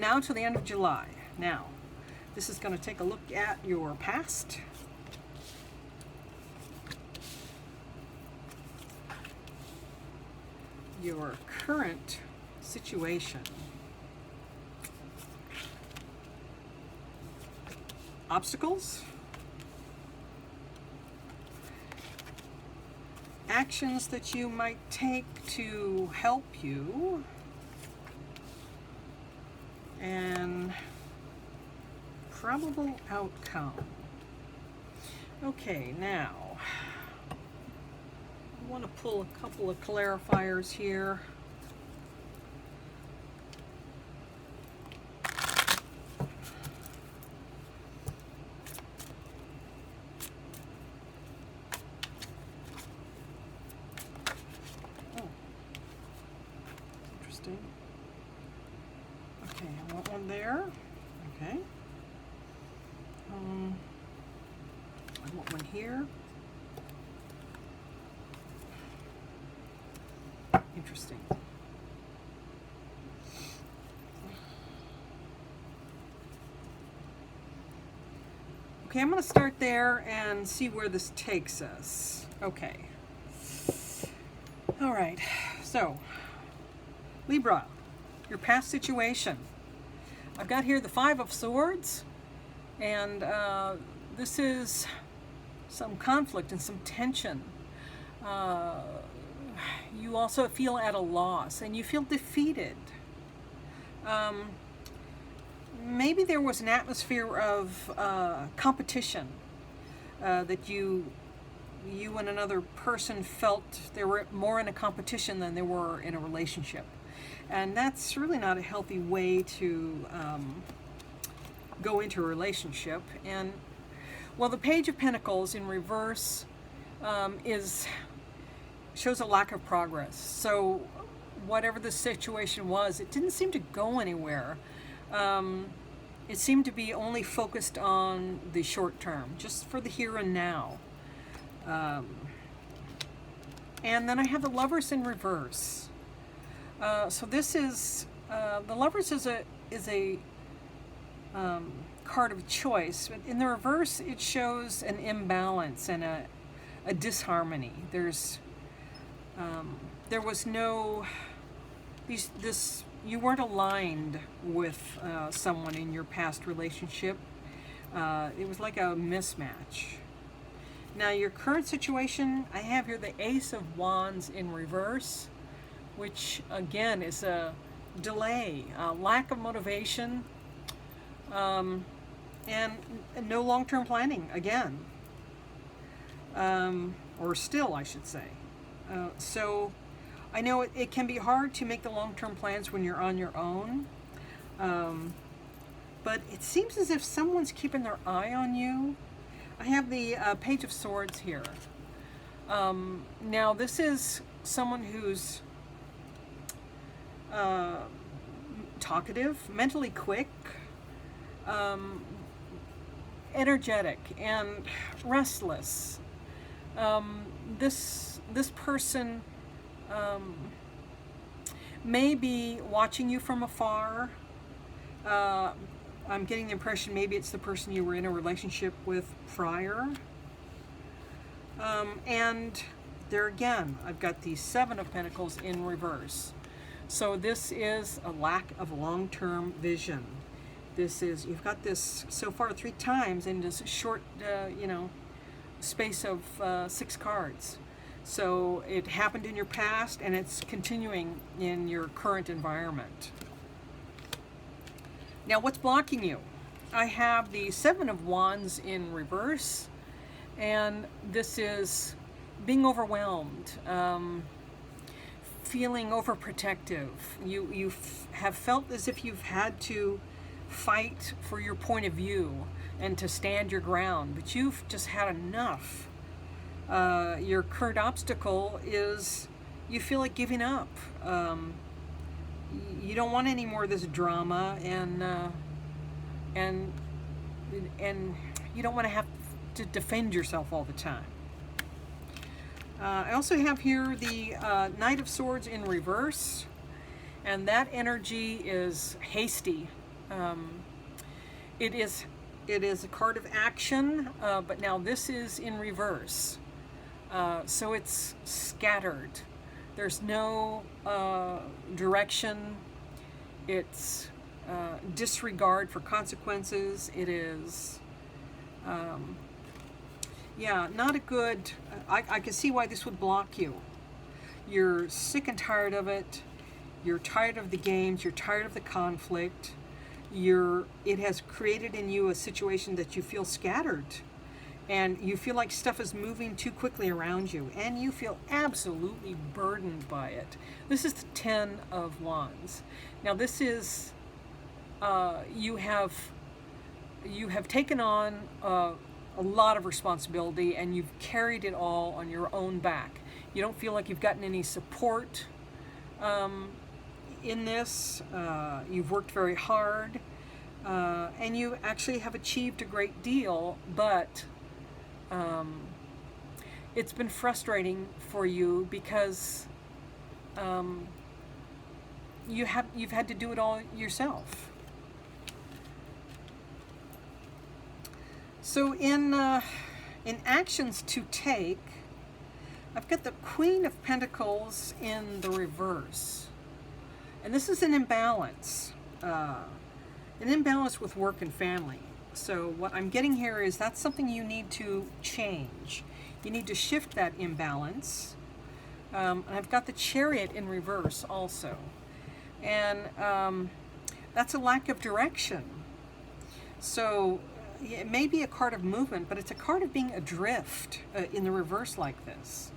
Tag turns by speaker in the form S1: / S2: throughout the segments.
S1: now to the end of July. Now, this is going to take a look at your past. Your current situation. Obstacles. Actions that you might take to help you. And probable outcome. Okay, now I want to pull a couple of clarifiers here. Oh, interesting. Okay, I want one there. Okay. I want one here. Interesting. Okay, I'm going to start there and see where this takes us. Okay. All right. So, Libra, your past situation. I've got here the Five of Swords, and this is some conflict and some tension. You also feel at a loss, and you feel defeated. Maybe there was an atmosphere of competition that you and another person felt they were more in a competition than they were in a relationship. And that's really not a healthy way to go into a relationship. And, well, the Page of Pentacles in reverse shows a lack of progress. So whatever the situation was, it didn't seem to go anywhere. It seemed to be only focused on the short term, just for the here and now. And then I have the Lovers in reverse. So this is the Lovers is a card of choice. But in the reverse, it shows an imbalance and a disharmony. There was no you weren't aligned with someone in your past relationship. It was like a mismatch. Now your current situation, I have here the Ace of Wands in reverse, which again is a delay, a lack of motivation, and no long-term planning again, or still I should say. So I know it can be hard to make the long-term plans when you're on your own, but it seems as if someone's keeping their eye on you. I have the Page of Swords here. Now this is someone who's talkative, mentally quick, energetic, and restless. This person may be watching you from afar. I'm getting the impression maybe it's the person you were in a relationship with prior. And there again, I've got the Seven of Pentacles in reverse. So this is a lack of long-term vision. You've got this so far 3 times in this short, space of 6 cards. So it happened in your past and it's continuing in your current environment. Now what's blocking you? I have the Seven of Wands in reverse, and this is being overwhelmed, feeling overprotective. You have felt as if you've had to fight for your point of view and to stand your ground, but you've just had enough. Your current obstacle is you feel like giving up. You don't want any more of this drama, and you don't want to have to defend yourself all the time. I also have here the Knight of Swords in reverse, and that energy is hasty, It is a card of action, but now this is in reverse. So it's scattered. There's no direction. It's disregard for consequences. It is, yeah, not a good, I can see why this would block you. You're sick and tired of it. You're tired of the games. You're tired of the conflict. It has created in you a situation that you feel scattered. And you feel like stuff is moving too quickly around you. And you feel absolutely burdened by it. This is the 10 of Wands. Now this is, you have taken on a lot of responsibility, and you've carried it all on your own back. You don't feel like you've gotten any support in this. You've worked very hard, and you actually have achieved a great deal, but it's been frustrating for you because you've had to do it all yourself. So in actions to take, I've got the Queen of Pentacles in the reverse. And this is an imbalance with work and family. So what I'm getting here is that's something you need to change. You need to shift that imbalance. And I've got the Chariot in reverse also. And that's a lack of direction. So it may be a card of movement, but it's a card of being adrift in the reverse like this.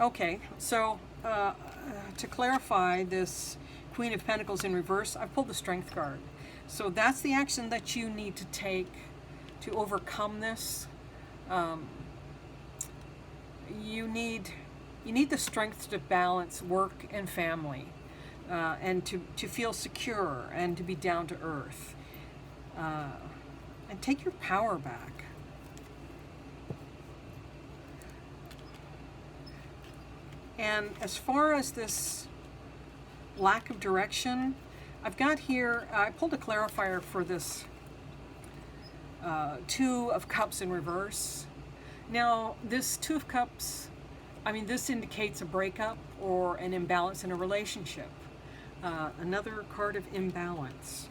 S1: Okay, so to clarify this Queen of Pentacles in reverse, I pulled the Strength card. So that's the action that you need to take to overcome this. You need the strength to balance work and family, and to feel secure and to be down to earth, and take your power back. And as far as this lack of direction, I've got here, I pulled a clarifier for this Two of Cups in reverse. Now, this Two of Cups, I mean, this indicates a breakup or an imbalance in a relationship. Another card of imbalance.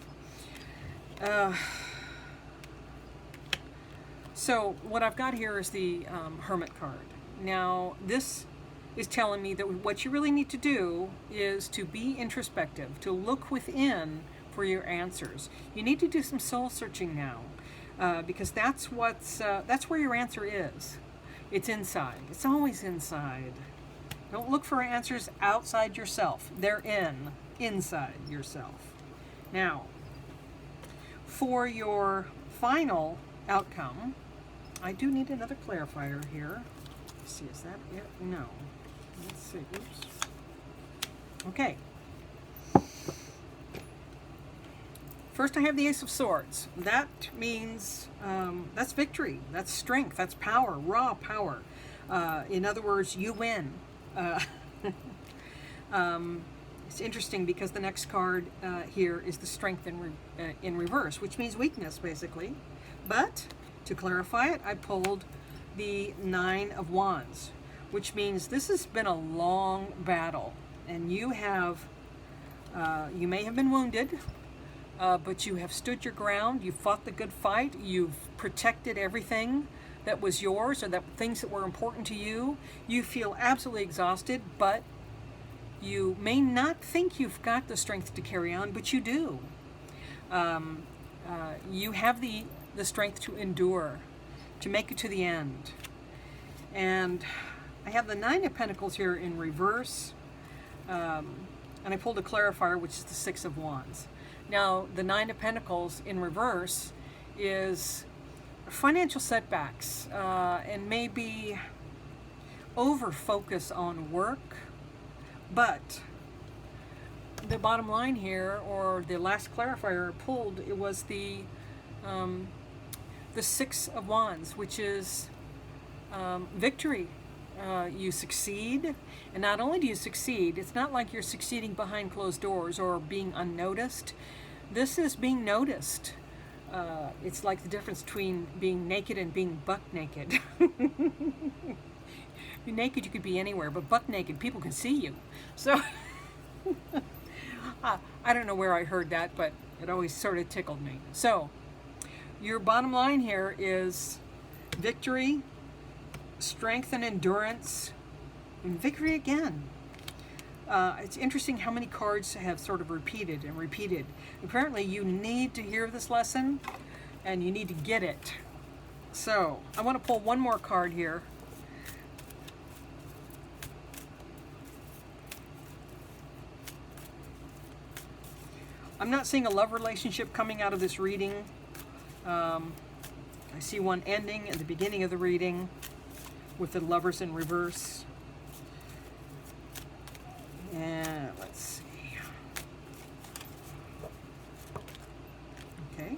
S1: So what I've got here is the Hermit card. Now, this is telling me that what you really need to do is to be introspective, to look within for your answers. You need to do some soul searching now, because that's where your answer is. It's inside. It's always inside. Don't look for answers outside yourself. They're inside yourself. Now, for your final outcome, I do need another clarifier here. Let's see, is that it? No. Let's see. Oops. Okay. First, I have the Ace of Swords. That means that's victory. That's strength. That's power. Raw power. In other words, you win. It's interesting because the next card here is the Strength in reverse, which means weakness, basically. But to clarify it, I pulled the Nine of Wands, which means this has been a long battle, and you may have been wounded, but you have stood your ground. You fought the good fight. You've protected everything that was yours, or things that were important to you. You feel absolutely exhausted, but you may not think you've got the strength to carry on, but you do. You have the strength to endure, to make it to the end. And I have the Nine of Pentacles here in reverse, and I pulled a clarifier, which is the Six of Wands. Now, the Nine of Pentacles in reverse is financial setbacks, and maybe over-focus on work, but the bottom line here, or the last clarifier I pulled, it was the Six of Wands, which is victory. you succeed. And not only do you succeed, it's not like you're succeeding behind closed doors or being unnoticed. This is being noticed. It's like the difference between being naked and being buck naked. You're naked, you could be anywhere, but buck naked, people can see you. So, I don't know where I heard that, but it always sort of tickled me. So, your bottom line here is victory, strength and endurance, and victory again. It's interesting how many cards have sort of repeated and repeated. Apparently you need to hear this lesson and you need to get it. So I want to pull one more card here. I'm not seeing a love relationship coming out of this reading. I see one ending at the beginning of the reading with the Lovers in reverse. And let's see. Okay.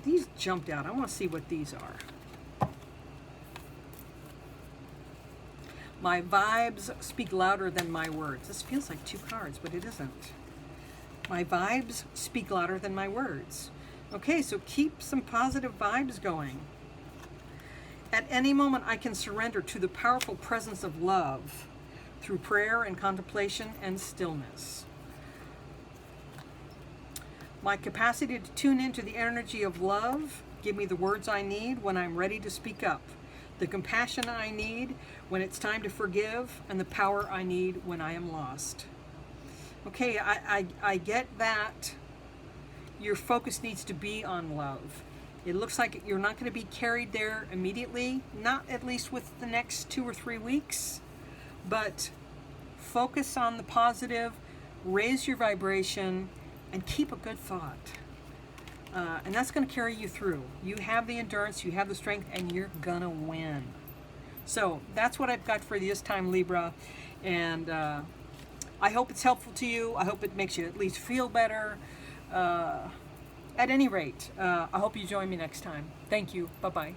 S1: These jumped out. I want to see what these are. My vibes speak louder than my words. This feels like two cards, but it isn't. My vibes speak louder than my words. Okay, so keep some positive vibes going. At any moment, I can surrender to the powerful presence of love through prayer and contemplation and stillness. My capacity to tune into the energy of love, give me the words I need when I'm ready to speak up, the compassion I need when it's time to forgive, and the power I need when I am lost. Okay, I get that your focus needs to be on love. It looks like you're not going to be carried there immediately, not at least with the next 2 or 3 weeks, but focus on the positive, raise your vibration, and keep a good thought. And that's going to carry you through. You have the endurance, you have the strength, and you're going to win. So that's what I've got for you this time, Libra. And I hope it's helpful to you. I hope it makes you at least feel better. At any rate, I hope you join me next time. Thank you. Bye-bye.